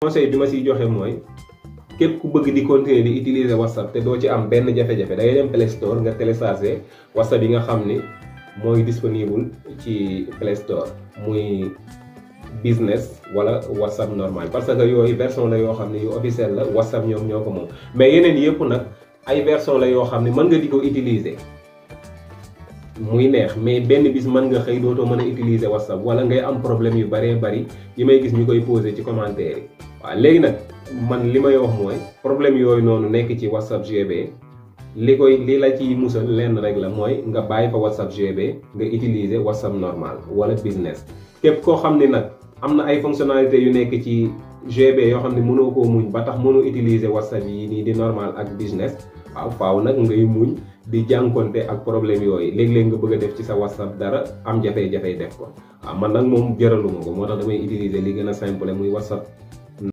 conseil bi ma siy joxe mooy képp ku bëgg di continuer di utiliser WhatsApp te doo ci am benn jafe-jafe da ngay dem Play Store nga télécharger WhatsApp yi nga xam ni mooy disponible ci Play Store muy business wala WhatsApp normal parce que yooyu version la yoo xam ne yu officiel la WhatsApp ñoom ñoo ko moom mais yeneen yëpp nag ay version la yoo xam ne mën nga di ko utiliser muy neex mais benn bis mën nga xëy dootoo mën a utiliser WhatsApp wala ngay am problème yu bëree bëri yi may gis ñu koy poser ci commentaire yi waaw léegi nag man li may wax mooy problème yooyu noonu nekk ci WhatsApp GB li la ci musal lenn rek la mooy nga bàyyi fa WhatsApp GB nga utiliser WhatsApp normal wala business képp koo xam ne nag am na ay fonctionnalités yu nekk ci GB yoo xam ne mënoo koo muñ ba tax mënoo utiliser WhatsApp yi nii di normal ak business waaw faaw nag ngay muñ di jànkonte ak problème yooyu léeg-léeg nga bëgg a def ci sa WhatsApp dara am jafe-jafe def ko waaw man nag moom jëraluma ko moo tax damay utiliser li gën a simple muy WhatsApp